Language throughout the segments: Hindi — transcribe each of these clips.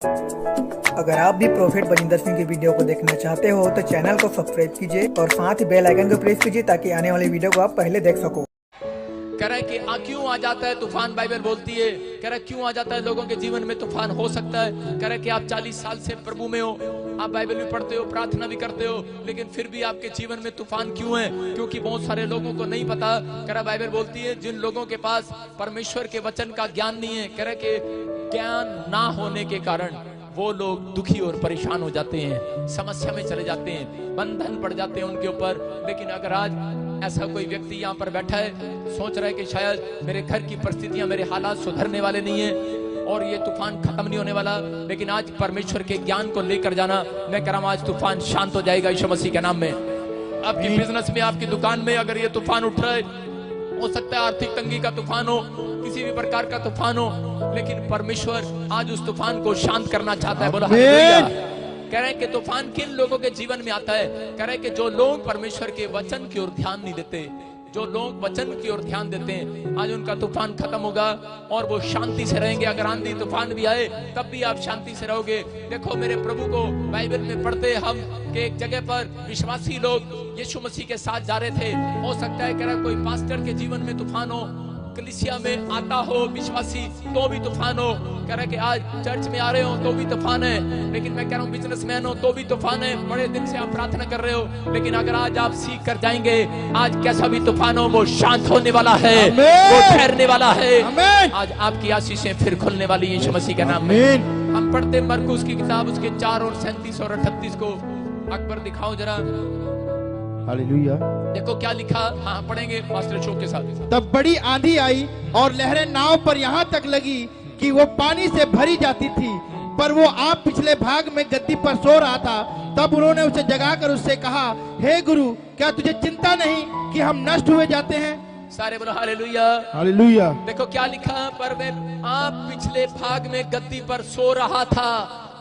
अगर आप भी प्रोफेट बजिंदर सिंह की वीडियो को देखना चाहते हो तो चैनल को सब्सक्राइब कीजिए और साथ ही बेल आइकन को प्रेस कीजिए ताकि आने वाली वीडियो को आप पहले देख सको। कह रहे कि क्यों आ जाता है तूफान, बाइबल बोलती है। कह रहे क्यों आ जाता है लोगों के जीवन में तूफान, हो सकता है कह रहे कि आप 40 साल से प्रभु में हो, आप बाइबल भी पढ़ते हो, प्रार्थना भी करते हो, लेकिन फिर भी आपके जीवन में तूफान क्यों है? क्योंकि बहुत सारे लोगों को नहीं पता। कह रहा बाइबल बोलती है जिन लोगों के पास परमेश्वर के वचन का ज्ञान नहीं है, कह रहे कि ज्ञान ना होने के कारण वो लोग दुखी और परेशान हो जाते हैं, समस्या में चले जाते हैं, बंधन पड़ जाते हैं उनके ऊपर। लेकिन अगर आज ऐसा कोई व्यक्ति यहाँ पर बैठा है, सोच रहा है कि शायद मेरे घर की परिस्थितियां, मेरे हालात सुधरने वाले नहीं है और ये तूफान खत्म नहीं होने वाला, लेकिन आज परमेश्वर के ज्ञान को लेकर जाना, मैं कह रहा हूं आज तूफान शांत हो जाएगा यीशु मसीह के नाम में। आपकी बिजनेस में, आपकी दुकान में अगर ये तूफान उठ रहा है, हो सकता है आर्थिक तंगी का तूफान हो, किसी भी प्रकार का तूफान हो, लेकिन परमेश्वर आज उस तूफान को शांत करना चाहता है। बोलो हालेलुया। कह रहे हैं कि तूफान किन लोगों के जीवन में आता है? कह रहे हैं कि जो लोग परमेश्वर के वचन की ओर ध्यान नहीं देते, जो लोग वचन की ओर ध्यान देते हैं, आज उनका तूफान खत्म होगा और वो शांति से रहेंगे। अगर आंधी तूफान भी आए तब भी आप शांति से रहोगे। देखो मेरे प्रभु को बाइबल में पढ़ते हम कि एक जगह पर विश्वासी लोग यीशु मसीह के साथ जा रहे थे। हो सकता है कह रहा कोई पास्टर के जीवन में तूफान हो, कलीसिया में आता हो विश्वासी तो भी तूफान हो। कह रहा है कि आज चर्च में आ रहे हो तो भी तूफान है, लेकिन मैं कह रहा हूँ बिजनेसमैन हो तो भी तूफान है, बड़े दिन से आप प्रार्थना कर रहे हो, लेकिन अगर आज आप सीख कर जाएंगे, आज कैसा भी तूफान हो वो शांत होने वाला है, वो ठहरने वाला है। आज आपकी आशीषें फिर खुलने वाली है यीशु मसीह के नाम में। हम पढ़ते मरकुस की किताब उसके 4 और 37 और 38 को। अकबर दिखाओ जरा। हालेलुया। देखो क्या लिखा। हाँ पढ़ेंगे मास्टर शो के साथ। तब बड़ी आंधी आई और लहरें नाव पर यहाँ तक लगी कि वो पानी से भरी जाती थी, पर वो आप पिछले भाग में गद्दी पर सो रहा था। तब उन्होंने उसे जगाकर उससे कहा, हे गुरु, क्या तुझे चिंता नहीं कि हम नष्ट हुए जाते हैं? सारे बोलो हालेलुया। हालेलुया। देखो क्या लिखा। पर मैं आप पिछले भाग में गद्दी पर सो रहा था।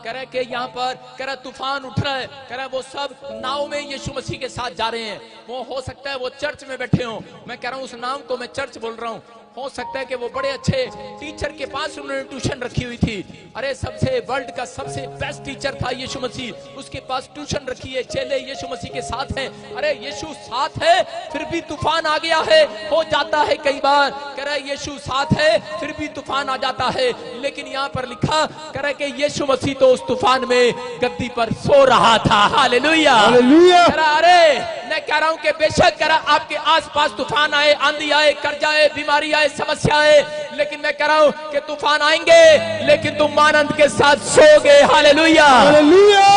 कह रहे कि यहाँ पर कह रहा तूफान उठ रहा है, कह रहा वो सब नाव में यीशु मसीह के साथ जा रहे हैं। वो हो सकता है वो चर्च में बैठे हो, मैं कह रहा हूँ उस नाम को मैं चर्च बोल रहा हूँ। हो सकता है कि वो बड़े अच्छे टीचर के पास उन्होंने ट्यूशन रखी हुई थी। अरे सबसे वर्ल्ड का सबसे बेस्ट टीचर था यीशु मसीह, उसके पास ट्यूशन रखी है, चेले यीशु मसीह के साथ हैं। अरे यीशु साथ है फिर भी तूफान आ गया है। हो जाता है कई बार, कह रहा है यीशु साथ है फिर भी तूफान आ जाता है, लेकिन यहाँ पर लिखा कह रहा है कि यीशु मसीह तो उस तूफान में गद्दी पर सो रहा था। हालेलुया। अरे मैं कह रहा हूँ कि बेशक कह रहा आपके आसपास तूफान आए, आंधी आए, कर्जा आए, बीमारी आए, समस्या आए, लेकिन मैं कह रहा हूँ कि तूफान आएंगे लेकिन तुम आनंद के साथ सोओगे। हालेलुया।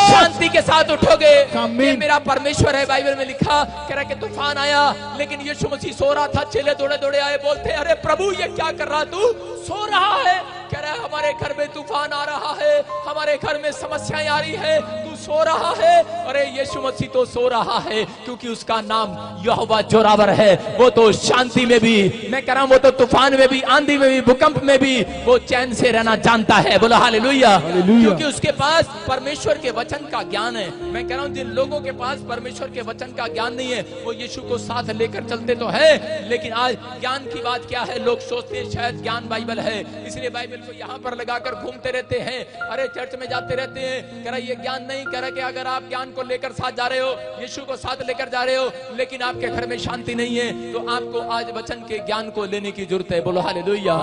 शांति के साथ उठोगे। ये मेरा परमेश्वर है। बाइबल में लिखा कह रहा कि तूफान आया लेकिन यीशु मसीह सो रहा था। चेले दौड़े दौड़े आए, बोलते अरे प्रभु ये क्या कर रहा, तू सो रहा है? कह रहा है हमारे घर में तूफान आ रहा है, हमारे घर में समस्याएं आ रही है, तू सो रहा है। अरे यीशु मसीह तो सो रहा है क्योंकि उसका नाम यहोवा जोरावर है। वो तो शांति में भी, मैं कह रहा हूं वो तो तूफान में भी, आंधी में भी, भूकंप में भी वो चैन से रहना जानता है। बोला हालेलुया। क्योंकि उसके पास परमेश्वर के वचन का ज्ञान है। मैं कह रहा हूं जिन लोगों के पास परमेश्वर के वचन का ज्ञान नहीं है वो यीशु को साथ लेकर चलते तो है, लेकिन आज ज्ञान की बात क्या है? लोग सोचते हैं शायद ज्ञान बाइबल है, इसलिए बाइबल को यहाँ पर लगाकर घूमते रहते हैं। अरे चर्च में जाते रहते हैं। कह रहा ये ज्ञान नहीं। कह रहा कि अगर आप ज्ञान को लेकर साथ जा रहे हो, यीशु को साथ लेकर जा रहे हो, लेकिन आपके घर में शांति नहीं है, तो आपको आज वचन के ज्ञान को लेने की जरूरत है। बोलो हालेलुया।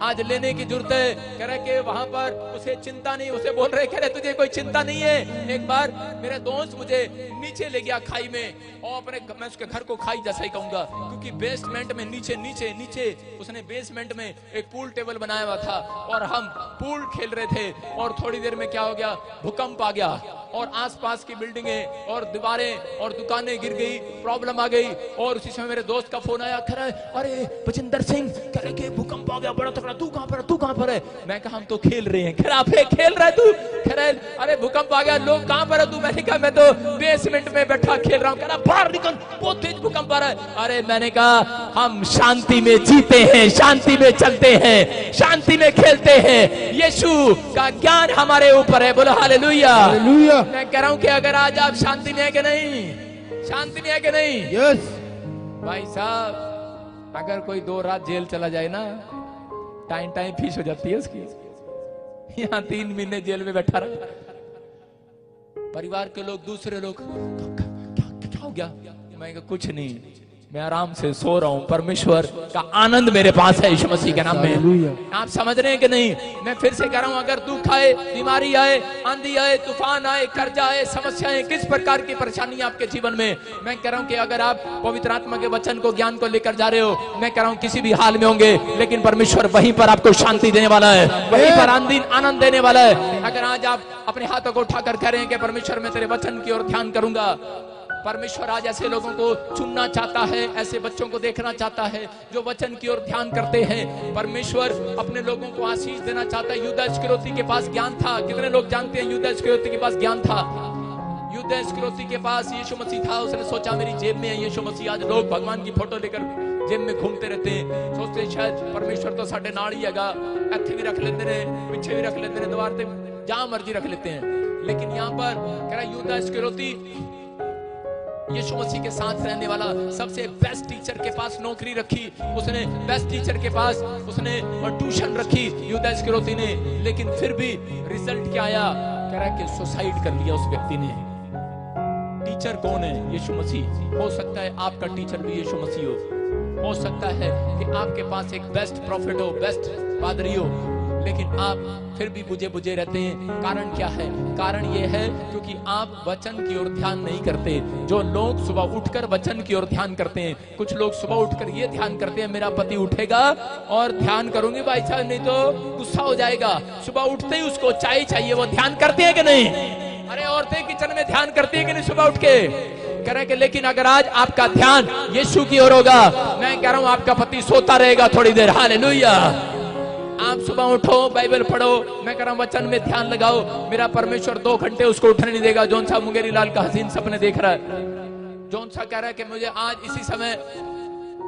आज लेने की जरूरत है। कह रहा कि वहां पर उसे चिंता नहीं, उसे बोल रहे कह रहे तुझे कोई चिंता नहीं है। एक बार मेरे दोस्त मुझे नीचे ले गया खाई में, और अपने मैं उसके घर को खाई जैसा ही कहूंगा, क्योंकि बेसमेंट में नीचे नीचे नीचे उसने बेसमेंट में एक पूल टेबल बनाया हुआ था और हम पूल खेल रहे थे। और थोड़ी देर में क्या हो गया, भूकंप आ गया और आसपास की बिल्डिंगें और दीवारें और दुकानें गिर गई, प्रॉब्लम आ गई। और उसी समय मेरे दोस्त का फोन आया, कह रहा है अरे बजिंदर सिंह, कह रहे कि भूकंप आ गया बड़ा तगड़ा, तू कहां पर है, तू कहां पर है? मैं कहा हम तो खेल रहे हैं। कह रहा खेल रहा है तू? कह रहा अरे भूकंप आ गया, लोग कहां पर है तू? मैंने कहा मैं तो बेसमेंट में बैठा खेल रहा हूं। कह रहा बाहर निकल, बहुत तेज भूकंप आ रहा है। अरे मैंने कहा हम शांति में जीते हैं, शांति में चलते हैं, शांति में खेलते हैं। यीशु का ज्ञान हमारे ऊपर है। बोलो हालेलुया। मैं कह रहा हूं कि अगर आज आप शांति में है कि नहीं, शांति में है कि नहीं? यस भाई साहब, अगर कोई 2 रात जेल चला जाए ना, टाइम टाइम फीस हो जाती है उसकी। यहाँ 3 महीने जेल में बैठा रहा। परिवार के लोग, दूसरे लोग, क्या हो गया? मैं कहा कुछ नहीं, मैं आराम से सो रहा हूं, परमेश्वर का आनंद मेरे पास है यीशु मसीह के नाम में। आप समझ रहे हैं कि नहीं? मैं फिर से कह रहा हूं, अगर दुख आए, बीमारी आए, आंधी आए, तूफान आए, कर्जा आए, समस्याएं, किस प्रकार की परेशानी आपके जीवन में, मैं कह रहा हूं कि अगर आप पवित्र आत्मा के वचन को, ज्ञान को लेकर जा रहे हो, मैं कह रहा हूं किसी भी हाल में होंगे, लेकिन परमेश्वर वहीं पर आपको शांति देने वाला है, वहीं पर आनंद देने वाला है। अगर आज आप अपने हाथों को उठाकर कह रहे हैं कि परमेश्वर मैं तेरे वचन की ओर ध्यान करूंगा, परमेश्वर आज ऐसे लोगों को चुनना चाहता है, ऐसे बच्चों को देखना चाहता है जो वचन की ओर ध्यान करते हैं। परमेश्वर अपने लोगों को आशीष देना चाहता है। यूदा इस्करियोती के पास ज्ञान था। कितने लोग जानते हैं यूदा इस्करियोती के पास ज्ञान था? यूदा इस्करियोती के पास यीशु मसीह था। उसने सोचा मेरी जेब में है यीशु मसीह। आज लोग भगवान की फोटो लेकर जेब में घूमते रहते हैं, सोचते शायद परमेश्वर तो साढ़े नाल ही हैगा, इत्थे भी रख लेते हैं, पीछे भी रख लेते हैं, द्वार पे जहां मर्जी रख लेते हैं। लेकिन यहाँ पर कह रहा यूदा इस्करियोती यीशु मसीह के साथ रहने वाला, सबसे बेस्ट टीचर के पास नौकरी रखी उसने, बेस्ट टीचर के पास उसने ट्यूशन रखी यूदा इस्करियोती ने। लेकिन फिर भी रिजल्ट क्या आया? कह रहा है कि सुसाइड कर लिया उस व्यक्ति ने। टीचर कौन है? यीशु मसीह। हो सकता है आपका टीचर भी यीशु मसीह हो सकता है कि आपके पास एक बेस्ट प्रॉफिट हो, बेस्ट पादरी हो, लेकिन आप फिर भी बुझे रहते हैं। कारण क्या है? कारण ये है क्योंकि आप वचन की ओर ध्यान नहीं करते। जो लोग सुबह उठकर वचन की ओर ध्यान करते हैं, कुछ लोग सुबह उठकर ये ध्यान करते हैं मेरा पति उठेगा और ध्यान करूंगी भाई साहब, नहीं तो गुस्सा हो जाएगा। सुबह उठते ही उसको चाय चाहिए। वो ध्यान करते हैं कि नहीं? अरे औरतें किचन में ध्यान करती है कि नहीं सुबह उठ के? कह रहे कि लेकिन अगर आज आपका ध्यान यीशु की ओर होगा, मैं कह रहा हूं आपका पति सोता रहेगा थोड़ी देर। हालेलुया। आप सुबह उठो, बाइबल पढ़ो, मैं कह रहा हूं वचन में ध्यान लगाओ। मेरा परमेश्वर 2 घंटे उसको उठने नहीं देगा। जौन सा मुंगेरी लाल का हसीन सपने देख रहा है, जौन सा कह रहा है कि मुझे आज इसी समय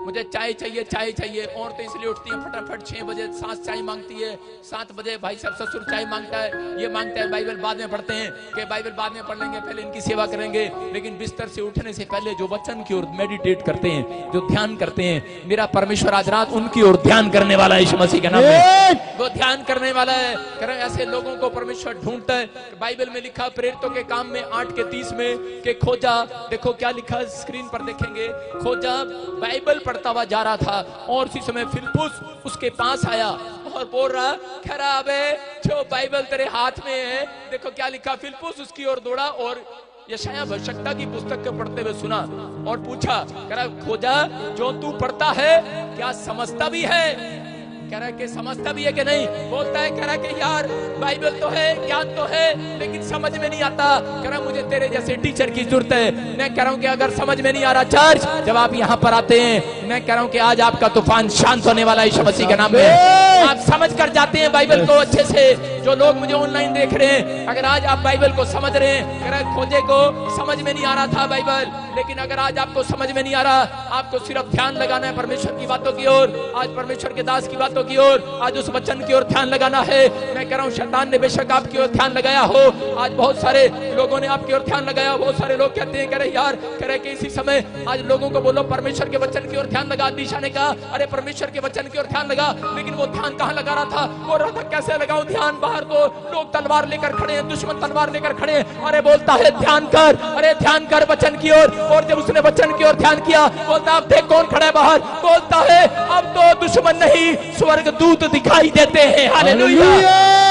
मुझे चाय चाहिए, चाय चाहिए। औरतें इसलिए उठती हैं फटाफट 6 बजे, सास चाय मांगती है, 7 बजे भाई साहब ससुर चाय मांगता है, ये मांगता है। बाइबल बाद में पढ़ते हैं कि बाइबल बाद में पढ़ लेंगे, पहले इनकी सेवा करेंगे। लेकिन बिस्तर से उठने से पहले जो वचन की ओर मेडिटेट करते हैं, जो ध्यान करते हैं, मेरा परमेश्वर आज रात उनकी ओर ध्यान करने वाला है यीशु मसीह के नाम में। वो ध्यान करने वाला है। करें ऐसे लोगों को परमेश्वर ढूंढता है। बाइबल में लिखा प्रेरितों के काम में 8:30 में कि खोजा, देखो क्या लिखा स्क्रीन पर देखेंगे, खोजा बाइबल पढ़ता हुआ जा रहा था और उसी समय फिलिप्पुस उसके पास आया और बोल रहा, खराब है जो बाइबल तेरे हाथ में है। देखो क्या लिखा। फिलिप्पुस उसकी ओर दौड़ा और यशायाह भविष्यवक्ता की पुस्तक को पढ़ते हुए सुना और पूछा, कह रहा खोजा जो तू पढ़ता है क्या समझता भी है? कह रहा है कि समझता भी है कि नहीं? बोलता है, कह रहा है कि यार बाइबल तो है, ज्ञान तो है, लेकिन समझ में नहीं आता। कह रहा मुझे तेरे जैसे टीचर की जरूरत है। मैं कह रहा हूं कि अगर समझ में नहीं आ रहा चर्च, जब आप यहाँ पर आते हैं, मैं कह रहा हूं कि आज आपका तूफान शांत होने वाला है यीशु मसीह के नाम में। आप समझ कर जाते हैं बाइबल को अच्छे से। जो लोग मुझे ऑनलाइन देख रहे हैं, अगर आज आप बाइबल को समझ रहे हैं, कह रहा खोजे को समझ में नहीं आ रहा था बाइबल, लेकिन अगर आज आपको समझ में नहीं आ रहा, आपको सिर्फ ध्यान लगाना है परमेश्वर की बातों की ओर, आज परमेश्वर के दास की बातों की ओर, आज उस वचन की ओर ध्यान लगाना है। मैं कह रहा हूं शैतान ने बेशक आपकी ओर ध्यान लगाया हो, आज बहुत सारे लोगों ने आपकी ओर ध्यान लगाया। बहुत सारे लोग कहते हैं, कह रहे यार, कह रहे कि इसी समय आज लोगों को बोलो परमेश्वर के वचन की ओर ध्यान लगा। दिशा ने कहा, अरे परमेश्वर के वचन की ओर ध्यान लगा, लेकिन वो ध्यान कहां लगा रहा था? बोल रहा था कैसे लगाऊं ध्यान? बाहर तो लोग तलवार लेकर खड़े हैं, दुश्मन तलवार लेकर खड़े हैं। अरे बोलता है ध्यान कर, अरे ध्यान कर वचन की ओर। और जब उसने वचन की ओर ध्यान किया, बोलता अब देख कौन खड़ा है बाहर। बोलता है अब तो दुश्मन नहीं स्वर्गदूत दिखाई देते हैं। हालेलुया।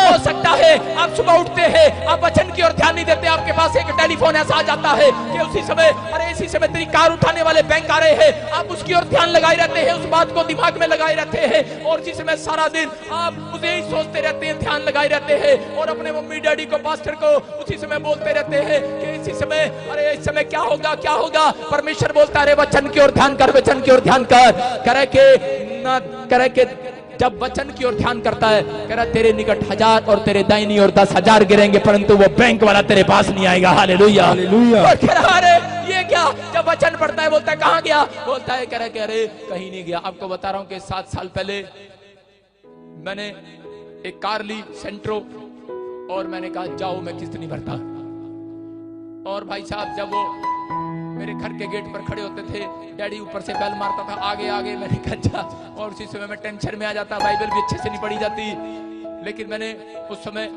हो सकता है आप सुबह उठते हैं, आप वचन की ओर ध्यान नहीं देते, आपके पास एक टेलीफोन ऐसा आ जाता है कि उसी समय, अरे इसी समय तेरी कार उठाने वाले बैंक आ रहे हैं, आप उसकी ओर ध्यान लगाए रहते हैं, उस बात को दिमाग में लगाए रहते हैं, और इसी समय सारा दिन आप उसे ही सोचते रहते हैं, ध्यान लगाए रहते हैं, और अपने मम्मी डैडी को, पास्टर को उसी समय बोलते रहते हैं कि इसी समय, अरे इस समय क्या होगा, क्या होगा। परमेश्वर बोलता है वचन की ओर ध्यान कर, वचन की ओर ध्यान कर। करे के जब वचन की ओर ध्यान करता है, कह रहा तेरे निकट 1000 और तेरे दाहिनी ओर 10,000 गिरेंगे, परंतु वो बैंक वाला तेरे पास नहीं आएगा। हालेलुया। और कह रहा अरे ये क्या? जब वचन पढ़ता है बोलता है कहां गया? बोलता है कह रहा अरे कहीं नहीं गया। आपको बता रहा हूं कि 7 साल पहले मैंने एक कार ली सेंट्रो, और मैंने कहा जाओ मैं किस्त नहीं भरता। और भाई साहब जब वो मेरे घर के गेट पर खड़े होते थे, डैडी ऊपर से बेल मारता था, आगे आगे, मैंने कहा जा, और उसी समय मैं टेंशन में आ जाता, बाइबल भी अच्छे से नहीं पढ़ी जाती। लेकिन मैंने उस समय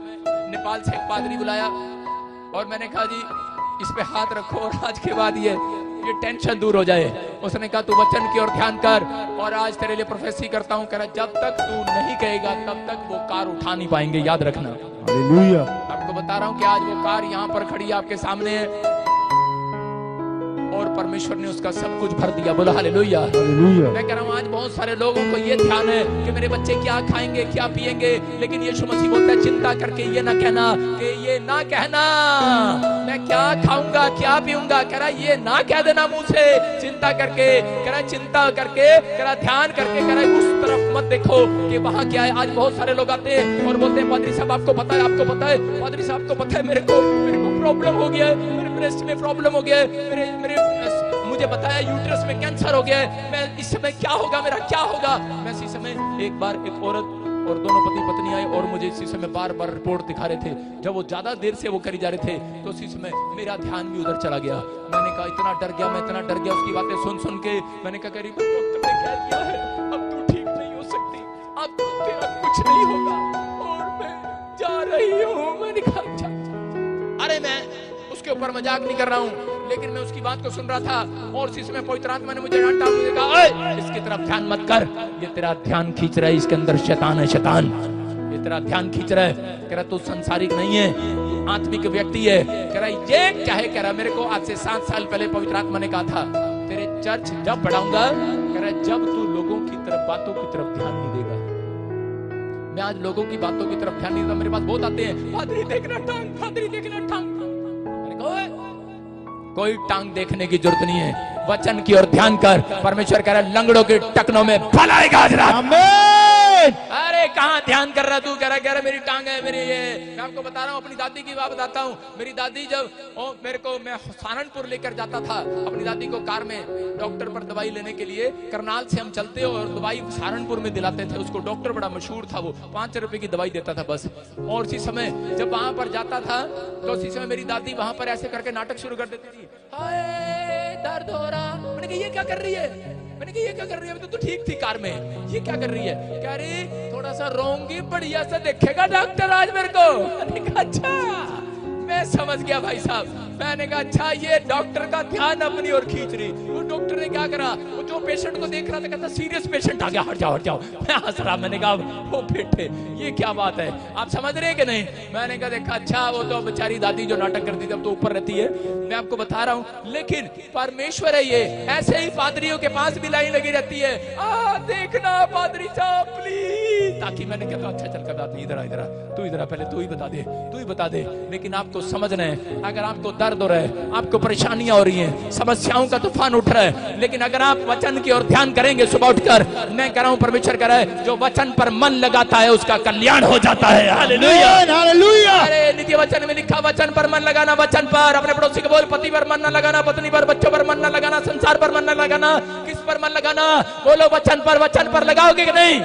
नेपाल से एक पादरी बुलाया और मैंने कहा जी इस पे हाथ रखो और आज के बाद ये टेंशन दूर हो जाए। उसने कहा तू वचन की ओर ध्यान कर और आज तेरे लिए प्रोफेसी करता हूं। कह रहा जब तक तू नहीं कहेगा तब तक वो कार उठा नहीं पाएंगे, याद रखना। हालेलुया। आपको बता रहा हूं कि आज वो कार यहाँ पर खड़ी है, आपके सामने है और परमेश्वर ने उसका सब कुछ भर दिया। बोलो हालेलुया। मैं कह रहा हूँ आज बहुत सारे लोगों को ये ध्यान है कि मेरे बच्चे क्या खाएंगे क्या पिएंगे, लेकिन यीशु मसीह बोलता है चिंता करके ये ना कहना, कि ये ना कहना मैं क्या खाऊंगा क्या पीऊंगा। कह रहा ये ना कह देना मुंह से, चिंता करके। कह रहा चिंता करके, कह रहा ध्यान करके, कह रहा उस तरफ मत देखो कि वहां क्या है। आज बहुत सारे लोग आते हैं और बोलते हैं पादरी साहब आपको पता है, आपको पता है पादरी साहब को पता है मेरे को प्रॉब्लम हो गया है, मेरे ब्रेस्ट में प्रॉब्लम हो गया है, मेरे मुझे बताया यूट्रस में कैंसर हो गया है, मैं इस समय क्या होगा, मेरा क्या होगा। मैं इसी समय एक बार एक औरत और दोनों पति पत्नी आए और मुझे इसी समय बार बार रिपोर्ट दिखा रहे थे। जब वो ज्यादा देर से वो करी जा रहे थे तो उसी समय मेरा ध्यान भी उधर चला गया। मैंने कहा इतना डर गया, मैं इतना डर गया उसकी बातें सुन सुन के। मैंने कहा करीब डॉक्टर ने क्या किया है, अब तू ठीक नहीं हो सकती, अब तेरा कुछ नहीं होगा और मैं जा रही हूँ। मैंने कहा अरे मैं उसके ऊपर मजाक नहीं कर रहा हूँ, लेकिन मैं उसकी बात को सुन रहा था और इसी समय पवित्र आत्मा ने मुझे डांटा, मुझे कहा इसकी तरफ ध्यान मत कर, ये तेरा ध्यान खींच रहा है, इसके अंदर शैतान है, शैतान ये तेरा ध्यान खींच रहा है। कह रहा तू संसारिक नहीं है, तू आत्मिक व्यक्ति है। कह रहा ये क्या है, कह रहा मेरे को आज से 7 साल पहले पवित्र आत्मा ने कहा था तेरे चर्च जब बढ़ाऊंगा, कह रहा जब तू लोगों की तरफ बातों की तरफ ध्यान नहीं देगा। मैं आज लोगों की बातों की तरफ ध्यान नहीं देता। मेरे पास बहुत आते हैं पादरी देखना टांग, पादरी देखना टांग। कोई टांग देखने की जरूरत नहीं है, वचन की ओर ध्यान कर। परमेश्वर कह रहा है लंगड़ों के टकनों में भला आएगा आज रात। आमीन। अरे कहाँ ध्यान कर रहा तू, कह रहा मेरी टांग है मेरी ये। मैं आपको बता रहा हूँ अपनी दादी की बात बताता हूँ। मेरी दादी जब मैं सहारनपुर लेकर जाता था अपनी दादी को कार में डॉक्टर पर दवाई लेने के लिए, करनाल से हम चलते और दवाई सहारनपुर में दिलाते थे उसको। डॉक्टर बड़ा मशहूर था, वो 5 रुपए की दवाई देता था बस। और उसी समय जब वहां पर जाता था तो उसी समय मेरी दादी वहां पर ऐसे करके नाटक शुरू कर देती थी, हाय दर्द हो रहा। मैंने कहा ये क्या कर रही है, मैंने कहा ये क्या कर रही है, तो ठीक थी कार में, ये क्या कर रही है। कह रही थोड़ा सा रोंगी, बढ़िया सा देखेगा डॉक्टर आज मेरे को। मैंने कहा अच्छा, मैं समझ गया भाई साहब। मैंने कहा अच्छा ये डॉक्टर का ध्यान अपनी ओर खींच रही। वो डॉक्टर ने क्या करा, वो जो पेशेंट को देख रहा था कहता सीरियस पेशेंट आ गया, हट जाओ हट जाओ। मैं हंस रहा, मैंने कहा वो बेटे ये क्या बात है, आप समझ रहे कि नहीं। मैंने कहा देखा अच्छा वो तो बेचारी दादी जो नाटक करती थी अब तो ऊपर रहती है, मैं आपको बता रहा हूँ। लेकिन परमेश्वर है ये, ऐसे ही पादरियों के पास भी लाइन लगी रहती है, देखना पादरी साहब प्लीज, ताकि मैंने कहा अच्छा चल कर बात नहीं, इधर इधर तू इधर पहले तू ही बता दे, तू ही बता दे। लेकिन आपको समझना है, अगर आपको दर्द हो रहा है, आपको परेशानियां हो रही हैं, समस्याओं का तूफान उठ रहा है, लेकिन अगर आप वचन की ओर ध्यान करेंगे सुबह उठकर, मैं कह रहा हूं परमेश्वर कह रहा है जो वचन पर मन लगाता है उसका कल्याण हो जाता है। Hallelujah hallelujah. अरे नित्य वचन में लिखा वचन पर मन लगाना, वचन पर। अपने पड़ोसी को बोल पति पर मन न लगाना, पत्नी पर, बच्चों पर मन न लगाना, संसार पर मन न लगाना। किस पर मन लगाना, बोलो वचन पर। वचन पर लगाओगे कि नहीं,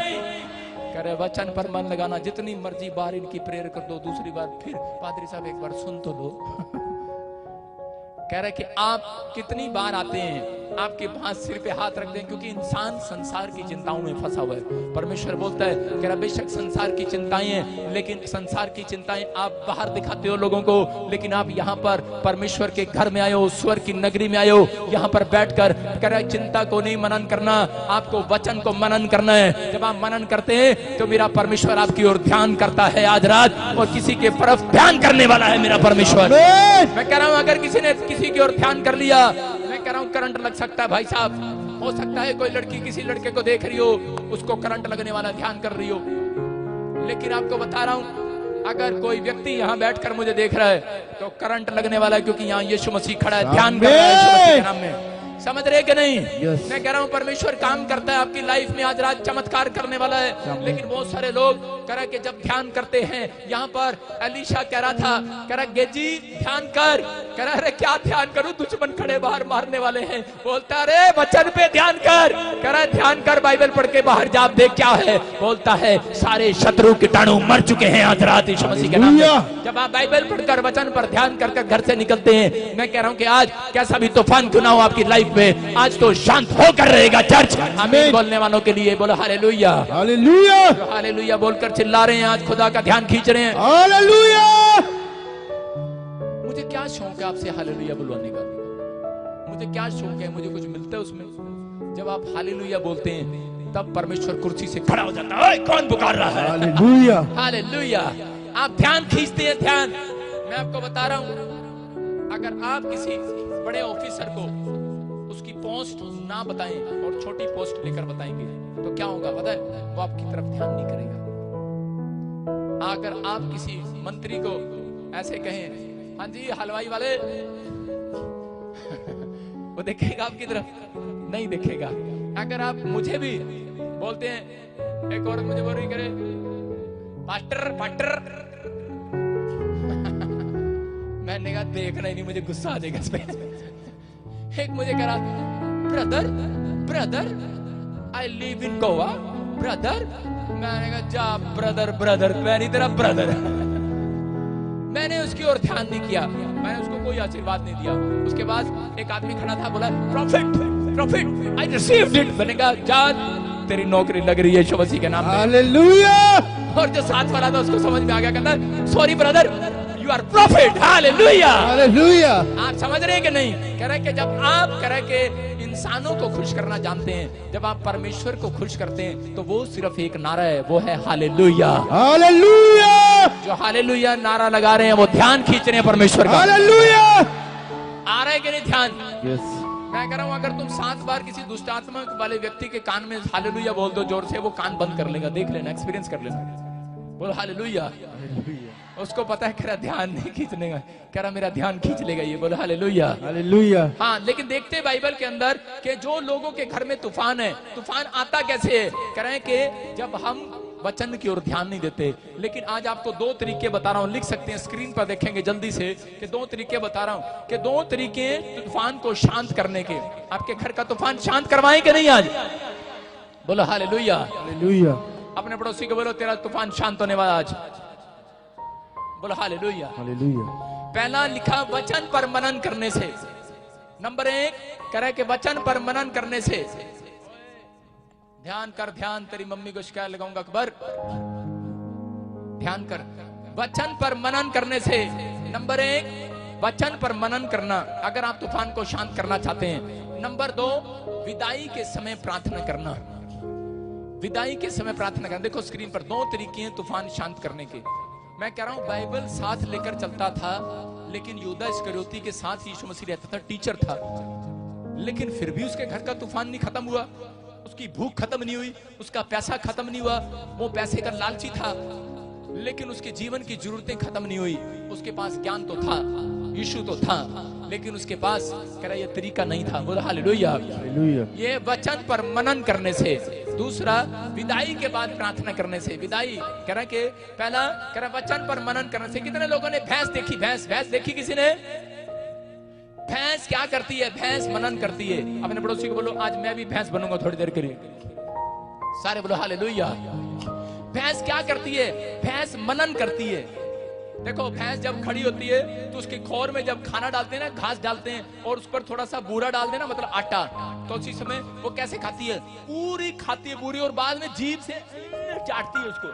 करे वचन पर मन लगाना। जितनी मर्जी बार इनकी प्रेयर कर दो, दूसरी बार फिर पादरी साहब एक बार सुन तो लो। कह रहे कि आप कितनी बार आते हैं, आपके हाथ सिर पे हाथ रख दें, क्योंकि इंसान संसार की चिंताओं में फंसा हुआ है। परमेश्वर बोलता है कह रहा बेशक संसार की चिंताएं हैं, लेकिन संसार की चिंताएं आप बाहर दिखाते हो लोगों को, लेकिन आप यहाँ पर परमेश्वर के घर में आए हो, स्वर की नगरी में आए हो, यहाँ पर बैठकर कह रहा चिंता को नहीं मनन करना, आपको वचन को मनन करना है। जब आप मनन करते हैं तो मेरा परमेश्वर आपकी ओर ध्यान करता है आज रात, और किसी के तरफ ध्यान करने वाला है मेरा परमेश्वर। मैं कह रहा हूँ अगर किसी ने किसी की ओर ध्यान कर लिया, मैं कह रहा हूँ करंट लग सकता है भाई साहब। हो सकता है कोई लड़की किसी लड़के को देख रही हो, उसको करंट लगने वाला ध्यान कर रही हो। लेकिन आपको बता रहा हूँ अगर कोई व्यक्ति यहाँ बैठकर मुझे देख रहा है तो करंट लगने वाला है, क्योंकि यहाँ यीशु मसीह खड़ा है, ध्यान कर रहा है यीशु मसीह के नाम में। समझ रहे कि नहीं। मैं कह रहा हूँ परमेश्वर काम करता है आपकी लाइफ में, आज रात चमत्कार करने वाला है। लेकिन बहुत सारे लोग कह रहे कि जब ध्यान करते हैं, यहाँ पर एलीशा कह रहा था, कह रहा गेजी ध्यान कर। कह रहा अरे क्या ध्यान करूं, दुश्मन खड़े बाहर मारने वाले हैं। बोलता अरे वचन पे ध्यान कर। कह रहा ध्यान कर, बाइबल पढ़ के बाहर जा देख क्या है। बोलता है सारे शत्रु कीटाणु मर चुके हैं आज रात यीशु मसीह के नाम में। जब आप बाइबल पढ़कर वचन पर ध्यान कर घर से निकलते हैं, मैं कह रहा हूँ कि आज कैसा भी तूफान क्यों ना हो आपकी लाइफ लाइफ में आज तो शांत होकर रहेगा चर्च। आमीन बोलने वालों के लिए बोलो हालेलुया। हालेलुया, हालेलुया बोलकर चिल्ला रहे हैं, आज खुदा का ध्यान खींच रहे हैं। हालेलुया। मुझे क्या शौक है आपसे हालेलुया बुलवाने का, मुझे क्या शौक है, मुझे कुछ मिलता है उसमें। जब आप हालेलुया बोलते हैं तब परमेश्वर कुर्सी से खड़ा हो जाता है। कौन पुकार रहा है? Hallelujah, hallelujah. आप ध्यान खींचते हैं, ध्यान। मैं आपको बता रहा हूं, अगर आप किसी बड़े ऑफिसर को उसकी पोस्ट ना बताएं और छोटी पोस्ट लेकर बताएंगे तो क्या होगा पता है? वो आपकी तरफ ध्यान नहीं करेगा। अगर आप किसी मंत्री को ऐसे कहें, हाँ जी हलवाई वाले, वो देखेगा आपकी तरफ? नहीं देखेगा। अगर आप मुझे भी बोलते हैं, एक औरत मुझे बोल रही करे पास्टर पास्टर, मैंने कहा देखना ही नहीं, मुझे गुस्सा आ जाएगा इसमें। एक मुझे करा brother brother I live in Goa brother, मैंने कहा जा ब्रदर ब्रदर, मैं नहीं तेरा ब्रदर। मैंने उसकी ओर ध्यान नहीं किया, मैंने उसको कोई आशीर्वाद नहीं दिया। उसके बाद एक आदमी खड़ा था, बोला profit profit I received it. मैंने कहा जा तेरी नौकरी लग रही है यीशु मसीह के नाम में। हालेलुया। और जो साथ वाला था उसको समझ में आ गया, कहता sorry brother you are prophet. Hallelujah, hallelujah. आप समझ रहे हैं कि नहीं? कह रहे कि जब आप कह रहे कि इंसानों को खुश करना जानते हैं, जब आप परमेश्वर को खुश करते हैं तो वो सिर्फ एक नारा है, वो है हालेलुया। हालेलुया। जो हालेलुया नारा लगा रहे हैं वो ध्यान खींच रहे हैं परमेश्वर का। हालेलुया। आ रहा है कि नहीं ध्यान? यस। मैं कह रहा हूं, अगर तुम 7 बार किसी दुष्ट आत्मा वाले व्यक्ति के कान में हालेलुया बोल दो जोर से, वो कान बंद कर लेगा। देख लेना, एक्सपीरियंस कर लेना। बोलो हालेलुया। उसको पता है कह रहा ध्यान नहीं खींचने का, कह रहा मेरा ध्यान खींच लेगा ये। बोलो हालेलुया। हालेलुया। हाँ, लेकिन देखते हैं बाइबल के अंदर कि जो लोगों के घर में तूफान है, तूफान आता कैसे है? कह रहे हैं कि जब हम वचन की ओर ध्यान नहीं देते। लेकिन आज आपको 2 तरीके बता रहा हूं, लिख सकते हैं, स्क्रीन पर देखेंगे जल्दी से कि 2 तरीके बता रहा हूं कि 2 तरीके तूफान को शांत करने के। आपके घर का तूफान शांत करवाएं कि नहीं आज? बोलो हालेलुया। हालेलुया। अपने पड़ोसी को बोलो तेरा तूफान शांत होने वाला आज। बोलो हालेलुया। हालेलुया। पहला लिखा वचन पर मनन करने से। नंबर 1 कह रहा है कि वचन पर मनन करने से। ध्यान कर, ध्यान, तेरी मम्मी को शिकायत लगाऊंगा अकबर। ध्यान कर, वचन पर मनन करने से। नंबर 1 वचन पर मनन करना, अगर आप तूफान को शांत करना चाहते हैं। नंबर 2 विदाई के समय प्रार्थना करना। विदाई के समय प्रार्थना करना। देखो स्क्रीन पर 2 तरीके हैं तूफान शांत करने के। मैं कह रहा हूं बाइबल साथ लेकर चलता था, लेकिन यहूदा इस्करियोती के साथ यीशु मसीह रहता था, टीचर था, लेकिन फिर भी उसके घर का तूफान नहीं खत्म हुआ, उसकी भूख खत्म नहीं हुई, उसका पैसा खत्म नहीं हुआ। वो पैसे का लालची था, लेकिन उसके जीवन की जरूरतें खत्म नहीं हुई। उसके पास ज्ञान तो था, यीशु तो था, लेकिन उसके पास कह रहा ये तरीका नहीं था। बोलो हालेलुया। हालेलुया। ये वचन पर मनन करने से। दूसरा विदाई के बाद प्रार्थना करने से। विदाई कह रहा कि पहला कह रहा वचन पर मनन करने से। कितने लोगों ने भैंस देखी? भैंस भैंस देखी किसी ने? भैंस क्या करती है? भैंस मनन करती है। अपने पड़ोसी को बोलो आज मैं भी भैंस बनूंगा थोड़ी देर के लिए। सारे बोलो हालेलुया। भैंस क्या करती है? भैंस मनन करती है। देखो भैंस जब खड़ी होती है तो उसके खोर में जब खाना डालते हैं ना, घास डालते हैं और उस पर थोड़ा सा बूरा डाल देना, मतलब आटा, तो उसी समय वो कैसे खाती है? पूरी खाती है पूरी, और बाद में जीभ से चाटती है उसको,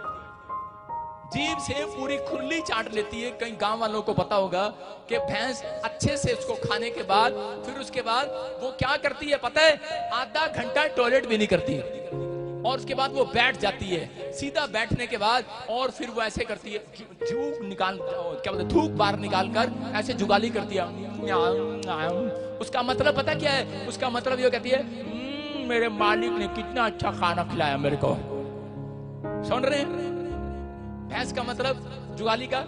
जीभ से पूरी खुरली चाट लेती है। कई गांव वालों को पता होगा कि भैंस अच्छे से उसको खाने के बाद फिर उसके बाद वो क्या करती है पता है? आधा घंटा टॉयलेट भी नहीं करती है, और उसके बाद वो बैठ जाती है। सीधा बैठने के बाद और फिर वो ऐसे करती है, झूक निकाल, क्या बोलते, थूक बाहर निकाल कर ऐसे जुगाली करती है। उसका मतलब पता क्या है? उसका मतलब ये कहती है मेरे मालिक ने कितना अच्छा खाना खिलाया मेरे को। सुन रहे हैं? भैंस का मतलब जुगाली का,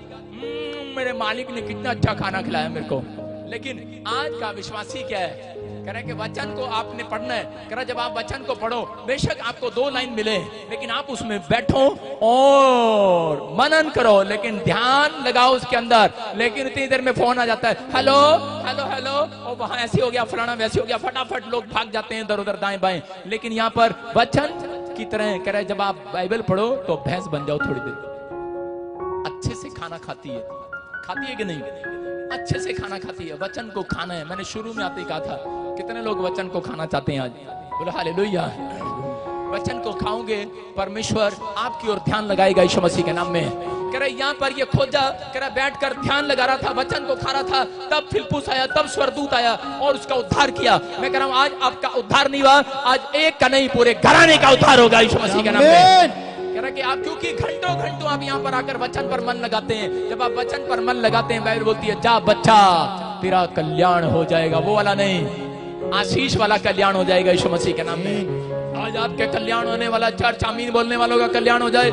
मेरे मालिक ने कितना अच्छा खाना खिलाया मेरे को। लेकिन आज का विश्वासी क्या है? कह रहे कि वचन को आपने पढ़ना है। कह रहा जब आप वचन को पढ़ो, बेशक आपको 2 लाइन मिले, लेकिन आप उसमें बैठो और मनन करो, लेकिन ध्यान लगाओ उसके अंदर। लेकिन इतनी देर में फोन आ जाता है, हेलो हेलो हेलो, और वहां ऐसे हो गया, फलाना वैसे हो गया, फटाफट लोग भाग जाते हैं इधर उधर दाएं बाएं। लेकिन यहाँ पर वचन की तरह कह रहे जब आप बाइबल पढ़ो तो भैंस बन जाओ थोड़ी देर। अच्छे से खाना खाती है कि नहीं? अच्छे से खाना खाती है। वचन को खाना है। मैंने शुरू में आते ही कहा था कितने लोग वचन को खाना चाहते हैं आज? बोलो हालेलुया। वचन को खाओगे, परमेश्वर आपकी ओर ध्यान लगाएगा यीशु मसीह के नाम में। कह रहे यहाँ पर ये खोजा, कह रहा बैठकर ध्यान लगा रहा था, वचन को खा रहा था, तब फिलिप्पुस आया, तब स्वर्गदूत आया और उसका उद्धार किया। मैं कह रहा हूँ आज आपका उद्धार नहीं हुआ, आज एक का नहीं पूरे घराने का उद्धार होगा यीशु मसीह के नाम में। कह रहा कि आप क्योंकि घंटों घंटों आप यहाँ पर आकर वचन पर मन लगाते हैं। जब आप वचन पर मन लगाते हैं, बाइबल बोलती है जा बच्चा तेरा कल्याण हो जाएगा। वो वाला नहीं, आशीष वाला कल्याण हो जाएगा यीशु मसीह के नाम में। आज आपके कल्याण होने वाला, चर्च आमीन बोलने वालों का कल्याण हो जाए।